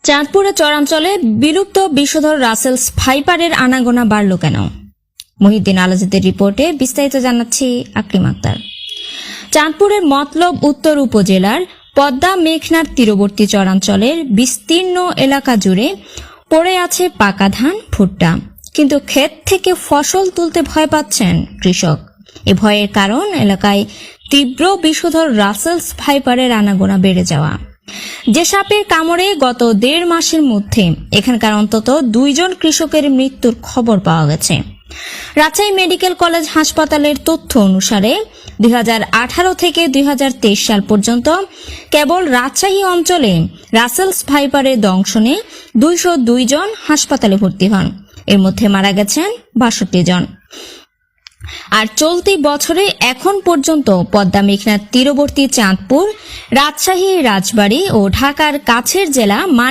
চাঁদপুরের চরাঞ্চলে বিলুপ্ত বিষধর রাসেলস ভাইপারের আনাগোনা বাড়ল কেন? মহিউদ্দিন আলাজিদের রিপোর্টে বিস্তারিত জানাচ্ছি আকরিম আক্তার। চাঁদপুরের মতলব উত্তর উপজেলার পদ্মা মেঘনার তীরবর্তী চরাঞ্চলের বিস্তীর্ণ এলাকা জুড়ে পড়ে আছে পাকা ধান, ভুট্টা, কিন্তু ক্ষেত থেকে ফসল তুলতে ভয় পাচ্ছেন কৃষক। এ ভয়ের কারণ এলাকায় তীব্র বিষধর রাসেলস ভাইপারের আনাগোনা বেড়ে যাওয়া। যে সাপের কামড়ে গত 1.5 মাসের মধ্যে এখানকার অন্তত 2 জন কৃষকের মৃত্যুর খবর পাওয়া গেছে। রাজশাহী মেডিকেল কলেজ হাসপাতালের তথ্য অনুসারে 2018 থেকে 2023 সাল পর্যন্ত কেবল রাজশাহী অঞ্চলে রাসেলস ভাইপারের দংশনে 202 জন হাসপাতালে ভর্তি হন। এর মধ্যে মারা গেছেন 62 জন। আর চলতি বছরে এখন পর্যন্ত পদ্মা মেঘনার তীরবর্তী চাঁদপুর, রাজশাহী, রাজবাড়ী ও ঢাকার কাছের জেলা